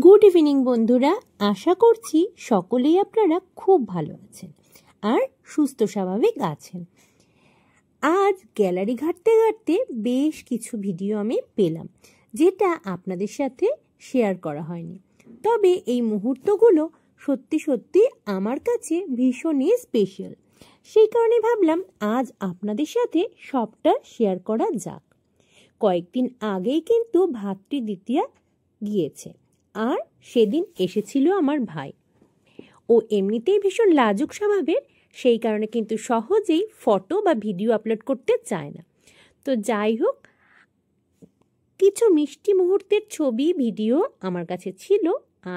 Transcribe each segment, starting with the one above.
Good evening বন্ধুরা, আশা করছি সকলেই আপনারা খুব ভালো আছেন আর সুস্থ স্বাভাবিক আছেন। আজ গ্যালারি ঘাঁটতে ঘাঁটতে বেশ কিছু ভিডিও আমি পেলাম, যেটা আপনাদের সাথে শেয়ার করা হয়নি। তবে এই মুহূর্তগুলো সত্যি সত্যি আমার কাছে ভীষণই স্পেশাল। সেই কারণে ভাবলাম আজ আপনাদের সাথে সবটা শেয়ার করা যাক। কয়েকদিন আগেই কিন্তু ভাতৃদ্বিতীয়া গিয়েছে, আর সেদিন এসেছিল আমার ভাই। ও এমনিতেই ভীষণ লাজুক স্বভাবের, সেই কারণে কিন্তু সহজেই ফটো বা ভিডিও আপলোড করতে চায় না। তো যাই হোক, কিছু মিষ্টি মুহূর্তের ছবি ভিডিও আমার কাছে ছিল,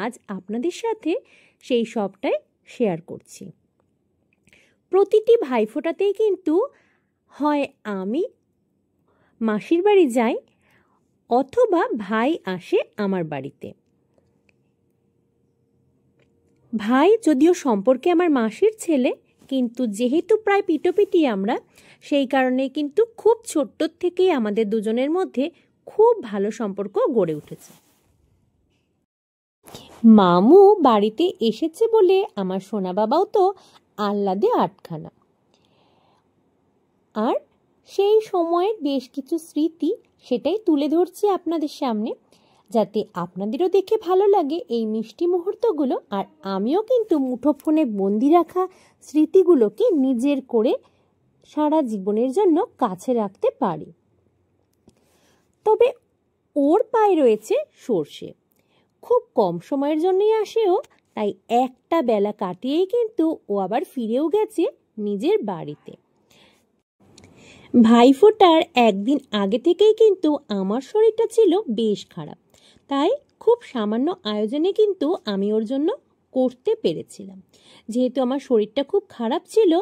আজ আপনাদের সাথে সেই সবটাই শেয়ার করছি। প্রতিটি ভাইফোঁটাতেই কিন্তু হয় আমি মাসির বাড়ি যাই অথবা ভাই আসে আমার বাড়িতে। ভাই যদিও সম্পর্কে আমার মাসির ছেলে, কিন্তু যেহেতু প্রায় পিটোপিটি আমরা, সেই কারণে কিন্তু খুব ছোট্ট থেকেই আমাদের দুজনের মধ্যে খুব ভালো সম্পর্ক গড়ে উঠেছে। মামু বাড়িতে এসেছে বলে আমার সোনা বাবাও তো আহ্লাদে আটখানা। আর সেই সময়ের বেশ কিছু স্মৃতি সেটাই তুলে ধরছি আপনাদের সামনে, যাতে আপনাদেরও দেখে ভালো লাগে এই মিষ্টি মুহূর্তগুলো, আর আমিও কিন্তু মুঠোফোনে বন্দি রাখা স্মৃতিগুলোকে নিজের করে সারা জীবনের জন্য কাছে রাখতে পারি। তবে ওর পায়ে রয়েছে সর্ষে, খুব কম সময়ের জন্যই আসেও, তাই একটা বেলা কাটিয়েই কিন্তু ও আবার ফিরেও গেছে নিজের বাড়িতে। ভাইফোঁটার একদিন আগে থেকেই কিন্তু আমার শরীরটা ছিল বেশ খারাপ, তাই খুব সামান্য আয়োজনে কিন্তু আমি ওর জন্য করতে পেরেছিলাম। যেহেতু আমার শরীরটা খুব খারাপ ছিল,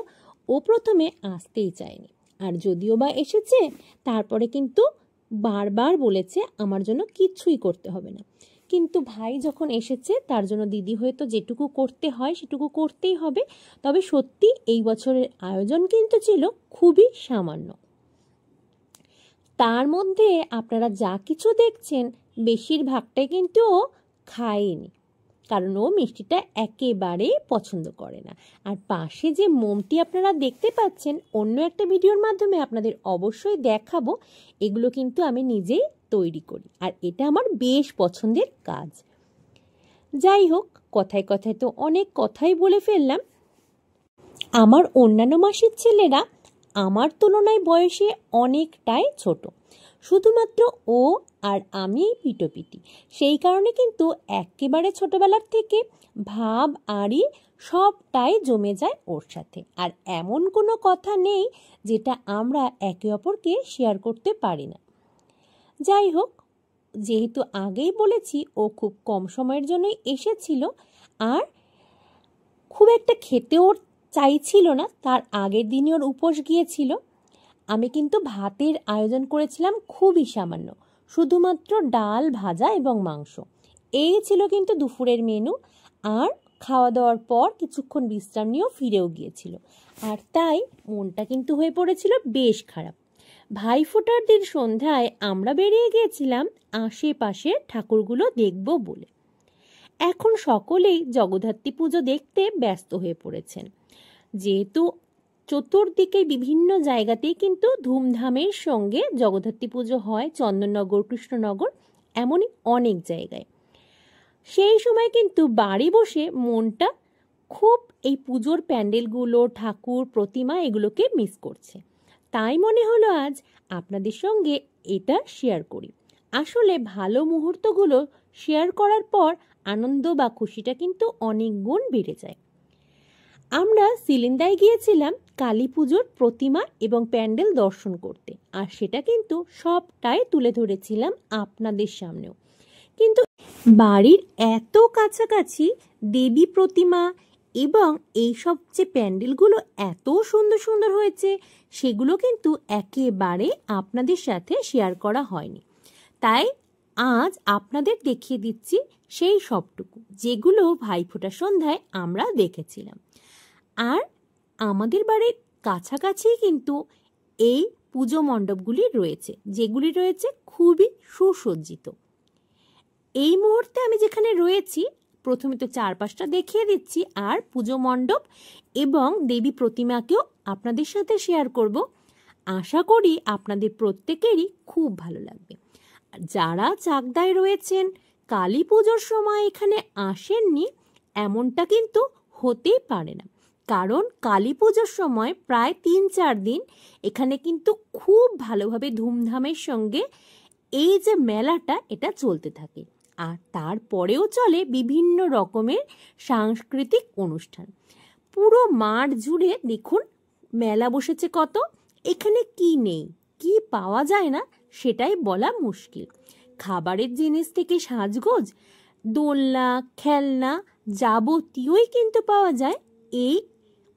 ও প্রথমে আসতেই চায়নি, আর যদিও বা এসেছে তারপরে কিন্তু বারবার বলেছে আমার জন্য কিচ্ছুই করতে হবে না। কিন্তু ভাই যখন এসেছে তার জন্য দিদি হয়তো যেটুকু করতে হয় সেটুকু করতেই হবে। তবে সত্যি এই বছরের আয়োজন কিন্তু ছিল খুবই সামান্য। তার মধ্যে আপনারা যা কিছু দেখছেন বেশিরভাগটাই কিন্তু ও খায়নি, কারণ ও মিষ্টিটা একেবারেই পছন্দ করে না। আর পাশে যে মোমটি আপনারা দেখতে পাচ্ছেন, অন্য একটা ভিডিওর মাধ্যমে আপনাদের অবশ্যই দেখাবো, এগুলো কিন্তু আমি নিজেই তৈরি করি, আর এটা আমার বেশ পছন্দের কাজ। যাই হোক, কথায় কথায় তো অনেক কথাই বলে ফেললাম। আমার অন্যান্য মাসির ছেলেরা আমার তুলনায় বয়সে অনেকটাই ছোট, শুধুমাত্র ও আর আমি পিটোপিটি। সেই কারণে কিন্তু একেবারে ছোটবেলার থেকে ভাব আড়ি সবটাই জমে যায় ওর সাথে, আর এমন কোনো কথা নেই যেটা আমরা একে অপরকে শেয়ার করতে পারি না। যাই হোক, যেহেতু আগেই বলেছি ও খুব কম সময়ের জন্যই এসেছিল, আর খুব একটা খেতে ওর চাইছিল না, তার আগের দিনই ওর উপোস গিয়েছিল। আমি কিন্তু ভাতের আয়োজন করেছিলাম খুবই সামান্য, শুধুমাত্র ডাল, ভাজা এবং মাংস। এই ছিল কিন্তু দুপুরের মেনু। আর খাওয়া দাওয়ার পর কিছুক্ষণ বিশ্রাম নিয়েও ফিরেও গিয়েছিল, আর তাই মনটা কিন্তু হয়ে পড়েছিল বেশ খারাপ। ভাইফোঁটার দিন সন্ধ্যায় আমরা বেরিয়ে গিয়েছিলাম আশেপাশের ঠাকুরগুলো দেখব বলে। এখন সকলেই জগদ্ধাত্রী পুজো দেখতে ব্যস্ত হয়ে পড়েছেন, যেহেতু চতুর্দিকে বিভিন্ন জায়গাতেই কিন্তু ধুমধামের সঙ্গে জগদ্ধাত্রী পুজো হয়, চন্দননগর, কৃষ্ণনগর, এমনই অনেক জায়গায়। সেই সময় কিন্তু বাড়ি বসে মনটা খুব এই পুজোর প্যান্ডেলগুলো, ঠাকুর, প্রতিমা এগুলোকে মিস করছে। তাই মনে হলো আজ আপনাদের সঙ্গে এটা শেয়ার করি। আসলে ভালো মুহূর্তগুলো শেয়ার করার পর আনন্দ বা খুশিটা কিন্তু অনেক গুণ বেড়ে যায়। আমরা সিলিন্দায় গিয়েছিলাম কালী পুজোর প্রতিমা এবং প্যান্ডেল দর্শন করতে, আর সেটা কিন্তু সবটাই তুলে ধরেছিলাম আপনাদের সামনেও। কিন্তু বাড়ির এত কাছাকাছি দেবী প্রতিমা এবং এইসব যে প্যান্ডেলগুলো এত সুন্দর সুন্দর হয়েছে, সেগুলো কিন্তু একেবারে আপনাদের সাথে শেয়ার করা হয়নি। তাই আজ আপনাদের দেখিয়ে দিচ্ছি সেই সবটুকু, যেগুলো ভাইফোঁটা সন্ধ্যায় আমরা দেখেছিলাম। আর আমাদের বাড়ির কাছাকাছি কিন্তু এই পুজো মণ্ডপগুলি রয়েছে, যেগুলি রয়েছে খুবই সুসজ্জিত। এই মুহূর্তে আমি যেখানে রয়েছি প্রথমে তো চারপাশটা দেখিয়ে দিচ্ছি, আর পুজো মণ্ডপ এবং দেবী প্রতিমাকেও আপনাদের সাথে শেয়ার করব। আশা করি আপনাদের প্রত্যেকেরই খুব ভালো লাগবে। যারা চাকদায় রয়েছেন, কালী পুজোর সময় এখানে আসেননি এমনটা কিন্তু হতেই পারে না, কারণ কালী পুজোর সময় প্রায় 3-4 দিন এখানে কিন্তু খুব ভালোভাবে ধুমধামের সঙ্গে এই যে মেলাটা এটা চলতে থাকে। আর তারপরেও চলে বিভিন্ন রকমের সাংস্কৃতিক অনুষ্ঠান। পুরো মাঠ জুড়ে দেখুন মেলা বসেছে কত। এখানে কি নেই, কি পাওয়া যায় না সেটাই বলা মুশকিল। খাবারের জিনিস থেকে সাজগোজ, দোলনা, খেলনা যাবতীয়ই কিন্তু পাওয়া যায় এই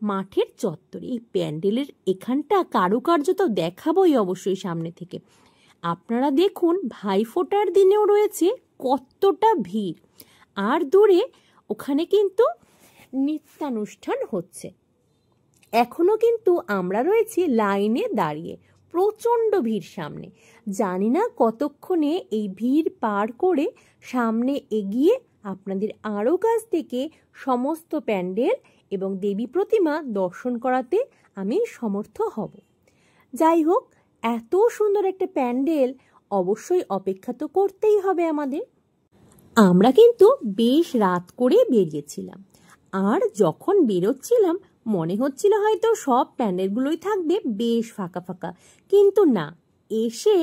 মাঠের চত্বরে। এই প্যান্ডেলের এখানটা কারুকার্য তো দেখাবোই অবশ্যই সামনে থেকে। আপনারা দেখুন ভাইফোঁটার দিনেও রয়েছে কতটা ভিড়, আর দূরে ওখানে কিন্তু নৃত্যানুষ্ঠান হচ্ছে। এখনো কিন্তু আমরা রয়েছি লাইনে দাঁড়িয়ে, প্রচণ্ড ভিড় সামনে। জানি না কতক্ষণে এই ভিড় পার করে সামনে এগিয়ে আপনাদের আরও কাছ থেকে সমস্ত প্যান্ডেল এবং দেবী প্রতিমা দর্শন করাতে আমি সমর্থ হব। যাই হোক, এত সুন্দর একটা প্যান্ডেল, অবশ্যই অপেক্ষা তো করতেই হবে আমাদের। আমরা কিন্তু বেশ রাত করে বেরিয়েছিলাম, আর যখন বেরোচ্ছিলাম মনে হচ্ছিল হয়তো সব প্যান্ডেলগুলোই থাকবে বেশ ফাঁকা ফাঁকা, কিন্তু না, এসে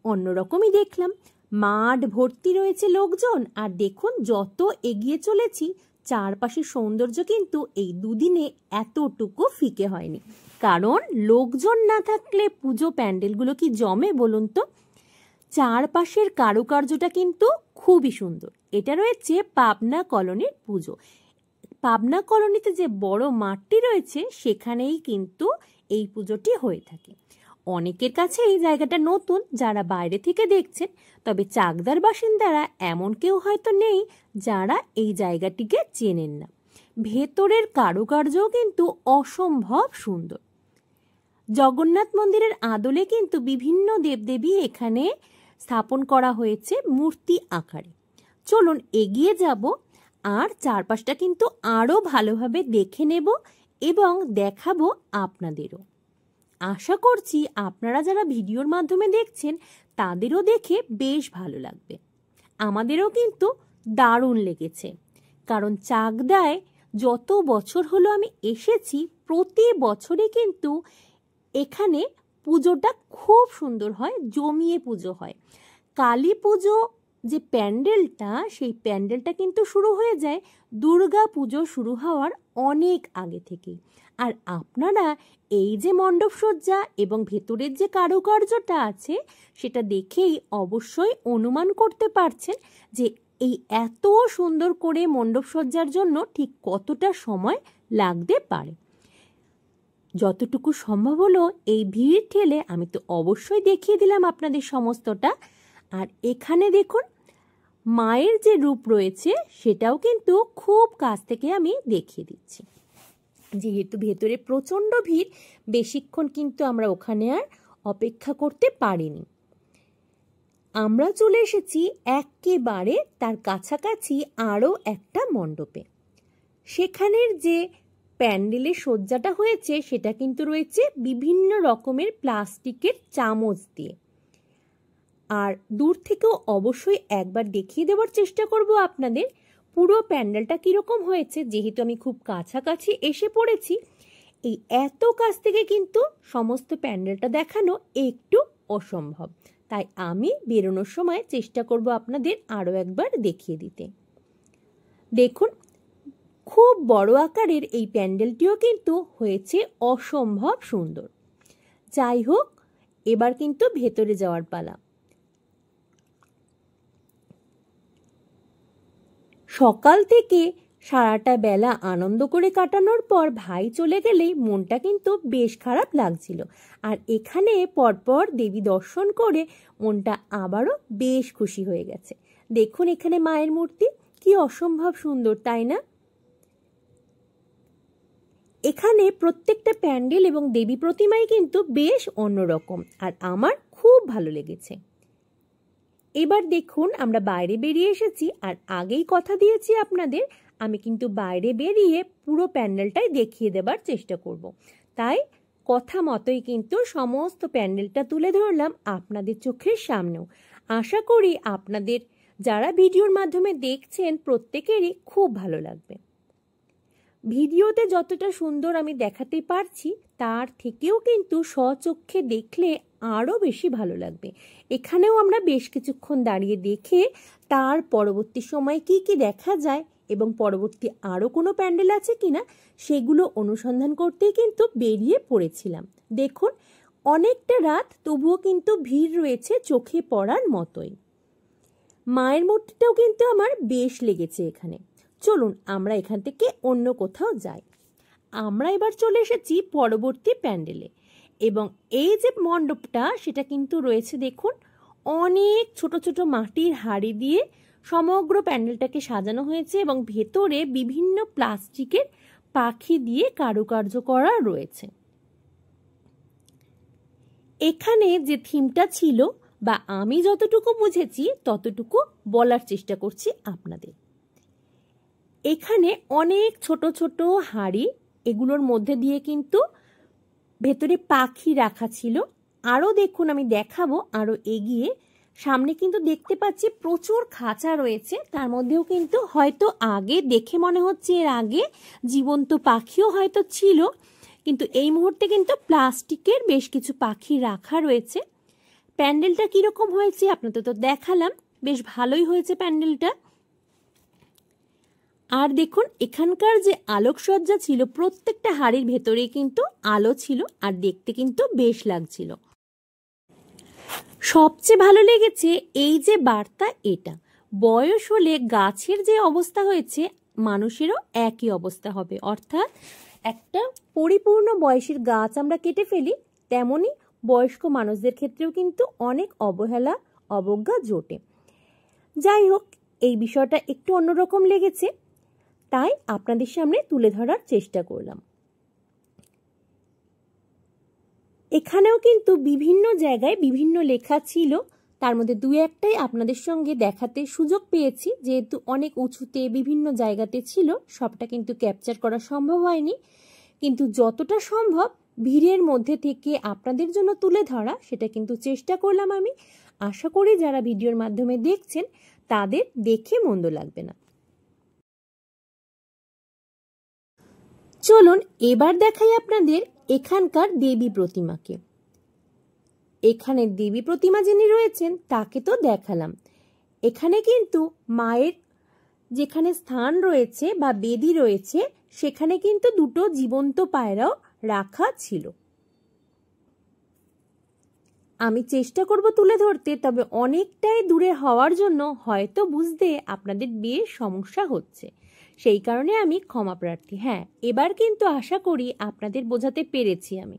অন্যরকমই দেখলাম। মাঠ ভর্তি রয়েছে লোকজন, আর দেখুন যত এগিয়ে চলেছি চারপাশের সৌন্দর্য কিন্তু এই দুদিনে এতটুকু ফিকে হয়নি। কারণ লোকজন না থাকলে পুজো প্যান্ডেলগুলো কি জমে বলুন তো। চারপাশের কারুকার্যটা কিন্তু খুবই সুন্দর। এটা রয়েছে পাবনা কলোনির পুজো। পাবনা কলোনিতে যে বড় মাঠটি রয়েছে সেখানেই কিন্তু এই পুজোটি হয়ে থাকে। অনেকের কাছে এই জায়গাটা নতুন যারা বাইরে থেকে দেখছেন, তবে চাকদার বাসিন্দারা এমন কেউ হয়তো নেই যারা এই জায়গাটিকে চেনেন না। ভেতরের কারুকার্যও কিন্তু অসম্ভব সুন্দর। জগন্নাথ মন্দিরের আদলে কিন্তু বিভিন্ন দেবদেবী এখানে স্থাপন করা হয়েছে মূর্তি আকারে। চলুন এগিয়ে যাব, আর চারপাশটা কিন্তু আরও ভালোভাবে দেখে নেব এবং দেখাবো আপনাদেরও। আশা করছি আপনারা যারা ভিডিওর মাধ্যমে দেখছেন তাদেরও দেখে বেশ ভালো লাগবে। আমাদেরও কিন্তু দারুণ লেগেছে, কারণ চাকদায় যত বছর হলো আমি এসেছি প্রতি বছরই কিন্তু এখানে পুজোটা খুব সুন্দর হয়, জমিয়ে পুজো হয়। কালী পুজো যে প্যান্ডেলটা, সেই প্যান্ডেলটা কিন্তু শুরু হয়ে যায় দুর্গা পুজো শুরু হওয়ার অনেক আগে থেকেই। আর আপনারা এই যে মণ্ডপসজ্জা এবং ভেতরের যে কারুকার্যটা আছে সেটা দেখেই অবশ্যই অনুমান করতে পারছেন যে এই এত সুন্দর করে মণ্ডপসজ্জার জন্য ঠিক কতটা সময় লাগতে পারে। যতটুকু সম্ভব হলো এই ভিড় ঠেলে আমি তো অবশ্যই দেখিয়ে দিলাম আপনাদের সমস্তটা। আর এখানে দেখুন মায়ের যে রূপ রয়েছে সেটাও কিন্তু খুব কাছ থেকে আমি দেখিয়ে দিচ্ছি। যেহেতু ভেতরে প্রচণ্ড ভিড়, বেশিক্ষণ কিন্তু আমরা ওখানে আর অপেক্ষা করতে পারিনি। আমরা চলে এসেছি একেবারে তার কাছাকাছি আরও একটা মণ্ডপে। সেখানের যে প্যান্ডেলের সজ্জাটা হয়েছে সেটা কিন্তু রয়েছে বিভিন্ন রকমের প্লাস্টিকের চামচ দিয়ে। আর দূর থেকেও অবশ্যই একবার দেখিয়ে দেওয়ার চেষ্টা করব আপনাদের পুরো প্যান্ডেলটা কীরকম হয়েছে। যেহেতু আমি খুব কাছাকাছি এসে পড়েছি, এই এত কাছ থেকে কিন্তু সমস্ত প্যান্ডেলটা দেখানো একটু অসম্ভব, তাই আমি বেরোনোর সময় চেষ্টা করব আপনাদের আরও একবার দেখিয়ে দিতে। দেখুন খুব বড় আকারের এই প্যান্ডেলটিও কিন্তু হয়েছে অসম্ভব সুন্দর। যাই হোক, এবার কিন্তু ভেতরে যাওয়ার পালা। সকাল থেকে সারাটা বেলা আনন্দ করে কাটানোর পর ভাই চলে গেলেই মনটা কিন্তু বেশ খারাপ লাগছিল। আর এখানে পরপর দেবী দর্শন করে মনটা আবারও বেশ খুশি হয়ে গেছে। দেখুন এখানে মায়ের মূর্তি কি অসম্ভব সুন্দর, তাই না? এখানে প্রত্যেকটা প্যান্ডেল এবং দেবী প্রতিমাই কিন্তু বেশ অন্যরকম, আর আমার খুব ভালো লেগেছে। এবার দেখুন আমরা বাইরে বেরিয়ে এসেছি, আর আগেই কথা দিয়েছি আপনাদের আমি কিন্তু বাইরে বেরিয়ে পুরো প্যান্ডেলটাই দেখিয়ে দেবার চেষ্টা করব। তাই কথা মতোই কিন্তু সমস্ত প্যান্ডেলটা তুলে ধরলাম আপনাদের চোখের সামনেও। আশা করি আপনাদের যারা ভিডিওর মাধ্যমে দেখছেন প্রত্যেকেরই খুব ভালো লাগবে। ভিডিওতে যতটা সুন্দর আমি দেখাতে পারছি তার থেকেও কিন্তু স্বচক্ষে দেখলে আরও বেশি ভালো লাগবে। এখানেও আমরা বেশ কিছুক্ষণ দাঁড়িয়ে দেখে তার পরবর্তী সময় কি কি দেখা যায় এবং পরবর্তী আরও কোনো প্যান্ডেল আছে কিনা সেগুলো অনুসন্ধান করতেই কিন্তু বেরিয়ে পড়েছিলাম। দেখুন অনেকটা রাত, তবুও কিন্তু ভিড় রয়েছে চোখে পড়ার মতোই। মায়ের মূর্তিটাও কিন্তু আমার বেশ লেগেছে এখানে। চলুন আমরা এখান থেকে অন্য কোথাও যাই। আমরা এবার চলে এসেছি পরবর্তী প্যান্ডেলে, এবং এই যে মণ্ডপটা সেটা কিন্তু রয়েছে দেখুন অনেক ছোট ছোট মাটির হাঁড়ি দিয়ে সমগ্র প্যান্ডেলটাকে সাজানো হয়েছে, এবং ভেতরে বিভিন্ন প্লাস্টিকের পাখি দিয়ে কারুকার্য করা রয়েছে। এখানে যে থিমটা ছিল বা আমি যতটুকু বুঝেছি ততটুকু বলার চেষ্টা করছি আপনাদের। এখানে অনেক ছোট ছোট হাঁড়ি, এগুলোর মধ্যে দিয়ে কিন্তু ভেতরে পাখি রাখা ছিল। আরও দেখুন আমি দেখাবো আরও এগিয়ে, সামনে কিন্তু দেখতে পাচ্ছি প্রচুর খাঁচা রয়েছে, তার মধ্যেও কিন্তু হয়তো আগে দেখে মনে হচ্ছে এর আগে জীবন্ত পাখিও হয়তো ছিল, কিন্তু এই মুহূর্তে কিন্তু প্লাস্টিকের বেশ কিছু পাখি রাখা রয়েছে। প্যান্ডেলটা কীরকম হয়েছে আপনাদের তো দেখালাম, বেশ ভালোই হয়েছে প্যান্ডেলটা। আর দেখুন এখানকার যে আলোকসজ্জা ছিল প্রত্যেকটা হাড়ির ভেতরেই কিন্তু আলো ছিল, আর দেখতে কিন্তু বেশ লাগছিল। সবচেয়ে ভালো লেগেছে এই যে বার্তা, এটা বয়স হলে গাছের যে অবস্থা হয়েছে মানুষেরও একই অবস্থা হবে, অর্থাৎ একটা পরিপূর্ণ বয়সের গাছ আমরা কেটে ফেলি তেমনি বয়স্ক মানুষদের ক্ষেত্রেও কিন্তু অনেক অবহেলা অবজ্ঞা জোটে। যাই হোক এই বিষয়টা একটু অন্যরকম লেগেছে, তাই আপনাদের সামনে তুলে ধরার চেষ্টা করলাম। এখানেও কিন্তু বিভিন্ন জায়গায় বিভিন্ন লেখা ছিল, তার মধ্যে দু একটাই আপনাদের সঙ্গে দেখাতে সুযোগ পেয়েছি, যেহেতু অনেক উঁচুতে বিভিন্ন জায়গাতে ছিল সবটা কিন্তু ক্যাপচার করা সম্ভব হয়নি, কিন্তু যতটা সম্ভব ভিড়ের মধ্যে থেকে আপনাদের জন্য তুলে ধরা সেটা কিন্তু চেষ্টা করলাম আমি। আশা করি যারা ভিডিওর মাধ্যমে দেখছেন তাদের দেখে মন্দ লাগবে না। চলুন এবার দেখাই আপনাদের এখানকার দেবী প্রতিমাকে। এখানে দেবী প্রতিমা যিনি রয়েছেন তাকে তো দেখালাম, এখানে কিন্তু মায়ের যেখানে স্থান রয়েছে বা বেদি রয়েছে সেখানে কিন্তু দুটো জীবন্ত পায়রাও রাখা ছিল। আমি চেষ্টা করব তুলে ধরতে, তবে অনেকটাই দূরে হওয়ার জন্য হয়তো বুঝতে আপনাদের বেশ সমস্যা হচ্ছে, সেই কারণে আমি ক্ষমা প্রার্থী। হ্যাঁ, এবার কিন্তু আশা করি আপনাদের বোঝাতে পেরেছি আমি।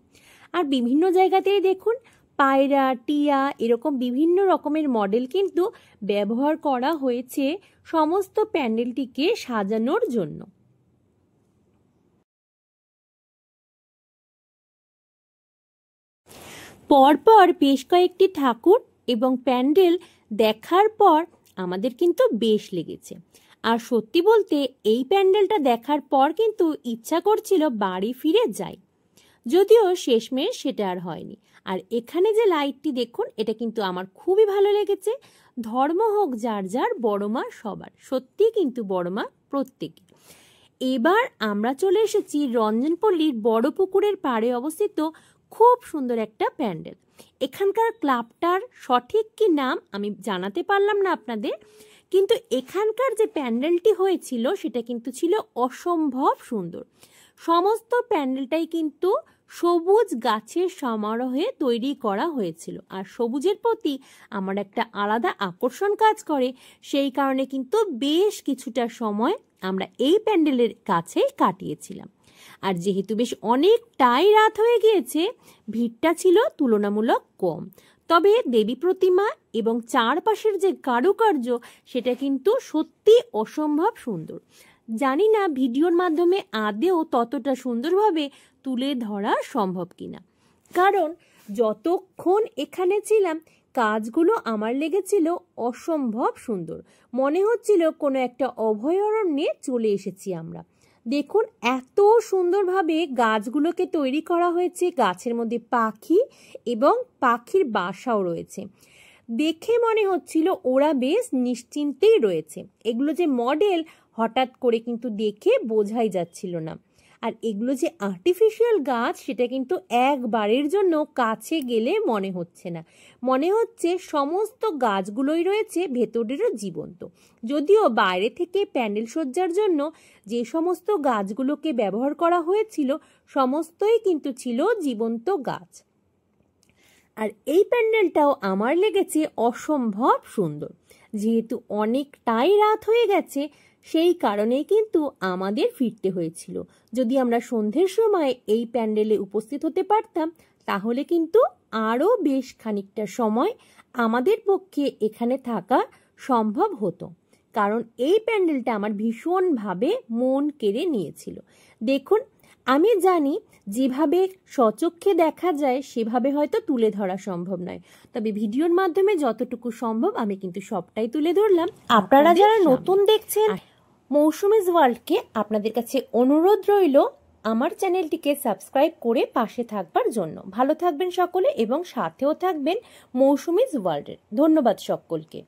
আর বিভিন্ন জায়গাতেই দেখুন পায়রা, টিয়া এরকম বিভিন্ন রকমের মডেল কিন্তু ব্যবহার করা হয়েছে সমস্ত প্যান্ডেলটিকে সাজানোর জন্য। পরপর বেশ কয়েকটি ঠাকুর এবং প্যান্ডেল দেখার পর আমাদের কিন্তু বেশ লেগেছে। আর সত্যি বলতে এই প্যান্ডেলটা দেখার পর কিন্তু ইচ্ছা করছিল বাড়ি ফিরে যাই, যদিও শেষমেশ সেটা আর হয়নি। আর এখানে যে লাইটটি দেখুন এটা কিন্তু আমার খুবই ভালো লেগেছে। ধর্ম হোক যার যার, বড় মা সবার, সত্যি কিন্তু বড় মা প্রত্যেকে। এবার আমরা চলে এসেছি রঞ্জনপল্লীর বড় পুকুরের পাড়ে অবস্থিত খুব সুন্দর একটা প্যান্ডেল। এখানকার ক্লাবটার সঠিক কি নাম আমি জানাতে পারলাম না আপনাদের, কিন্তু এখানকার যে প্যান্ডেলটি হয়েছিল সেটা কিন্তু ছিল অসম্ভব সুন্দর। সমস্ত প্যান্ডেলটাই কিন্তু সবুজ গাছের সমারোহে তৈরি করা হয়েছিল, আর সবুজের প্রতি আমার একটা আলাদা আকর্ষণ কাজ করে, সেই কারণে কিন্তু বেশ কিছুটা সময় আমরা এই প্যান্ডেলের কাছেই কাটিয়েছিলাম। আর যেহেতু বেশ অনেকটাই রাত হয়ে গিয়েছে ভিড়টা ছিল তুলনামূলক কম, তবে দেবী প্রতিমা এবং চারপাশের যে কারুকার্য সেটা কিন্তু সত্যি অসম্ভব সুন্দর। জানি না ভিডিওর মাধ্যমে আদেও ততটা সুন্দরভাবে তুলে ধরা সম্ভব কিনা, কারণ যতক্ষণ এখানে ছিলাম গাছগুলো আমার লেগেছিল অসম্ভব সুন্দর, মনে হচ্ছিল কোনো একটা অভয়ারণ্যে চলে এসেছি আমরা। দেখুন এত সুন্দরভাবে গাছগুলোকে তৈরি করা হয়েছে, গাছের মধ্যে পাখি এবং পাখির বাসাও রয়েছে। দেখে মনে হচ্ছিল ওরা বেশ নিশ্চিন্তেই রয়েছে। এগুলো যে মডেল হঠাৎ করে কিন্তু দেখে বোঝাই যাচ্ছিল না। আর এগুলো যে আর্টিফিশিয়াল গাছ সেটা কিন্তু একবারের জন্য কাছে গেলে মনে হচ্ছে না, মনে হচ্ছে সমস্ত গাছগুলোই রয়েছে ভেতরেরও জীবন্ত। যদিও বাইরে থেকে প্যান্ডেল সজ্জার জন্য যে সমস্ত গাছগুলোকে ব্যবহার করা হয়েছিল সমস্তই কিন্তু ছিল জীবন্ত গাছ। আর এই প্যান্ডেলটাও আমার লেগেছে অসম্ভব সুন্দর। যেহেতু অনেকটাই রাত হয়ে গেছে সেই কারণেই কিন্তু আমাদের ফিরতে হয়েছিল। যদি আমরা সন্ধ্যের সময় এই প্যান্ডেলে উপস্থিত হতে পারতাম তাহলে কিন্তু আরও বেশ খানিকটা সময় আমাদের পক্ষে এখানে থাকা সম্ভব হতো, কারণ এই প্যান্ডেলটা আমার ভীষণভাবে মন কেড়ে নিয়েছিল। দেখুন আমি জানি যেভাবে সচক্ষে দেখা যায় সেভাবে হয়তো তুলে ধরা সম্ভব নয়, তবে ভিডিওর মাধ্যমে যতটুকু সম্ভব আমি কিন্তু সবটাই তুলে ধরলাম। আপনারা যারা নতুন দেখছেন মৌসুমীজ ওয়ার্ল্ডকে, আপনাদের কাছে অনুরোধ রইল আমার চ্যানেলটিকে সাবস্ক্রাইব করে পাশে থাকবার জন্য। ভালো থাকবেন সকলে এবং সাথেও থাকবেন মৌসুমীজ ওয়ার্ল্ডের। ধন্যবাদ সকলকে।